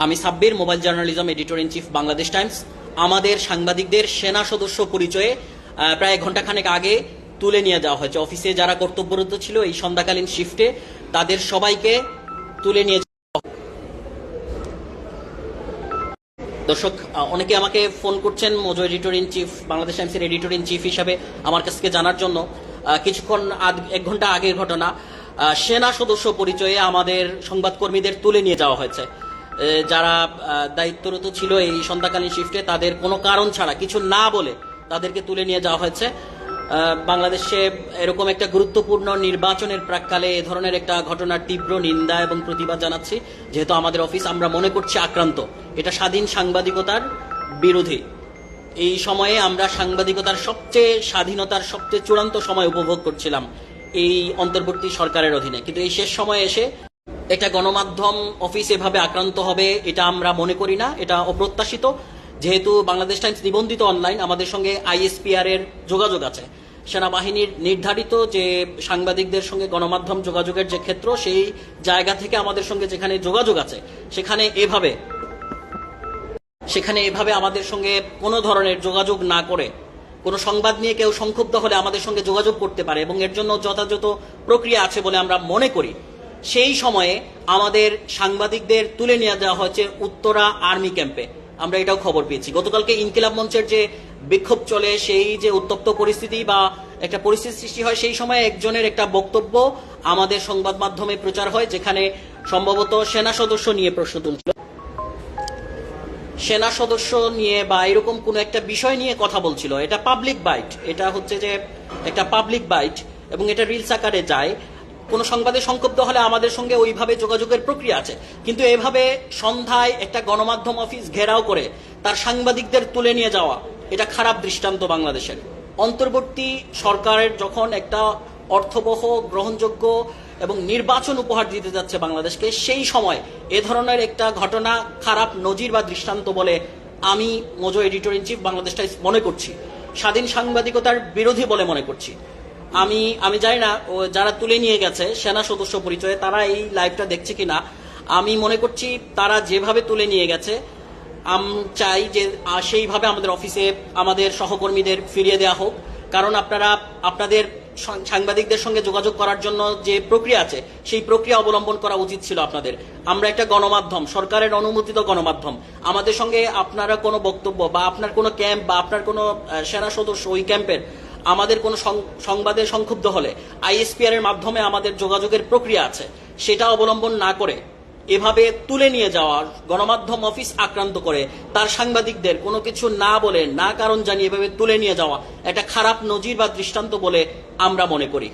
আমি Sabbir, mobile journalism editor in chief, Bangladesh Times. আমাদের সাংবাদিকদের সেনা সদস্য পরিচয়ে প্রায় ঘণ্টাখানেক আগে তুলে নিয়ে যাওয়া হয়েছে। অফিসে যারা কর্তব্যরত ছিল এই সন্ধ্যাকালীন শিফটে তাদের সবাইকে তুলে নিয়ে। দর্শক, অনেকে আমাকে ফোন করছেন Mojo editor in chief, Bangladesh টাইমসের এডিটর ইন চিফ হিসাবে আমার কাছ থেকে জানার জন্য। কিছুক্ষণ 1 ঘন্টা আগের ঘটনা, সেনা সদস্য পরিচয়ে আমাদের সংবাদকর্মীদের তুলে নিয়ে যাওয়া হয়েছে। যারা দায়িত্বরত ছিল এই সন্ধ্যাকালীন শিফটে তাদের কোনো কারণ ছাড়া, কিছু না বলে তাদেরকে তুলে নিয়ে যাওয়া হয়েছে। বাংলাদেশে এরকম একটা গুরুত্বপূর্ণ নির্বাচনের প্রাক্কালে এ ধরনের একটা ঘটনার তীব্র নিন্দা এবং প্রতিবাদ জানাচ্ছি। যেহেতু আমাদের অফিস আমরা মনে করছি আক্রান্ত, এটা স্বাধীন সাংবাদিকতার বিরোধী। এই সময়ে আমরা সাংবাদিকতার স্বাধীনতার সবচেয়ে চূড়ান্ত সময় উপভোগ করছিলাম এই অন্তর্বর্তী সরকারের অধীনে, কিন্তু এই শেষ সময়ে এসে একটা গণমাধ্যম অফিস এভাবে আক্রান্ত হবে এটা আমরা মনে করি না। এটা অপ্রত্যাশিত। যেহেতু বাংলাদেশ টাইমস নিবন্ধিত অনলাইন, আমাদের সঙ্গে ISPR এর যোগাযোগ আছে। সেনাবাহিনীর নির্ধারিত যে সাংবাদিকদের সঙ্গে গণমাধ্যম যোগাযোগের যে ক্ষেত্র, সেই জায়গা থেকে আমাদের সঙ্গে যেখানে যোগাযোগ আছে সেখানে এভাবে আমাদের সঙ্গে কোনো ধরনের যোগাযোগ না করে, কোনো সংবাদ নিয়ে কেউ সংক্ষুব্ধ হলে আমাদের সঙ্গে যোগাযোগ করতে পারে এবং এর জন্য যথাযথ প্রক্রিয়া আছে বলে আমরা মনে করি। সেই সময়ে আমাদের সাংবাদিকদের তুলে নিয়ে যাওয়া হয়েছে উত্তরা আর্মি ক্যাম্পে। আমরা এটাও খবর পেয়েছি। গতকালকে ইনকিলাব মঞ্চের যে বিক্ষোভ চলে, সেই যে উত্তপ্ত পরিস্থিতি বা একটা পরিস্থিতি সৃষ্টি হয়, সেই সময় একজনের একটা বক্তব্য আমাদের সংবাদ মাধ্যমে প্রচার হয়, যেখানে সম্ভবত সেনা সদস্য নিয়ে প্রশ্ন তুলছিল। সেনা সদস্য নিয়ে বা এরকম কোন একটা বিষয় নিয়ে কথা বলছিল। এটা পাবলিক বাইট, এটা হচ্ছে যে একটা পাবলিক বাইট এবং এটা রিলস আকারে যায়। কোনো সংবাদে সংক্ষুব্ধ হলে আমাদের সঙ্গে ওইভাবে যোগাযোগের প্রক্রিয়া আছে, কিন্তু এভাবে সন্ধ্যায় একটা গণমাধ্যম অফিস ঘেরাও করে তার সাংবাদিকদের তুলে নিয়ে যাওয়া, এটা খারাপ দৃষ্টান্ত বাংলাদেশের। অন্তর্বর্তী সরকারের যখন একটা অর্থবহ, গ্রহণযোগ্য এবং নির্বাচন উপহার দিতে যাচ্ছে বাংলাদেশকে, সেই সময় এ ধরনের একটা ঘটনা খারাপ নজির বা দৃষ্টান্ত বলে আমি Mojo editor in chief, Bangladesh Times মনে করছি। স্বাধীন সাংবাদিকতার বিরোধী বলে মনে করছি। আমি জানি না যারা তুলে নিয়ে গেছে সেনা সদস্য পরিচয়ে তারা এই লাইভটা দেখছে কিনা। আমি মনে করছি তারা যেভাবে তুলে নিয়ে গেছে, আমি চাই যে সেইভাবে আমাদের অফিসে আমাদের সহকর্মীদের ফিরিয়ে দেওয়া হোক। কারণ আপনারা আপনাদের সাংবাদিকদের সঙ্গে যোগাযোগ করার জন্য যে প্রক্রিয়া আছে, সেই প্রক্রিয়া অবলম্বন করা উচিত ছিল আপনাদের। আমরা একটা গণমাধ্যম, সরকারের অনুমোদিত গণমাধ্যম। আমাদের সঙ্গে আপনারা কোনো বক্তব্য বা আপনার কোনো ক্যাম্প বা আপনার কোনো সেনা সদস্য ওই ক্যাম্পের আমাদের কোনো সংবাদে সংক্ষুব্ধ হলে ISPR এর মাধ্যমে আমাদের যোগাযোগের প্রক্রিয়া আছে, সেটা অবলম্বন না করে এভাবে তুলে নিয়ে যাওয়া, গণমাধ্যম অফিস আক্রান্ত করে তার সাংবাদিকদের কোনো কিছু না বলে, না কারণ জানিয়ে এভাবে তুলে নিয়ে যাওয়া একটা খারাপ নজির বা দৃষ্টান্ত বলে আমরা মনে করি।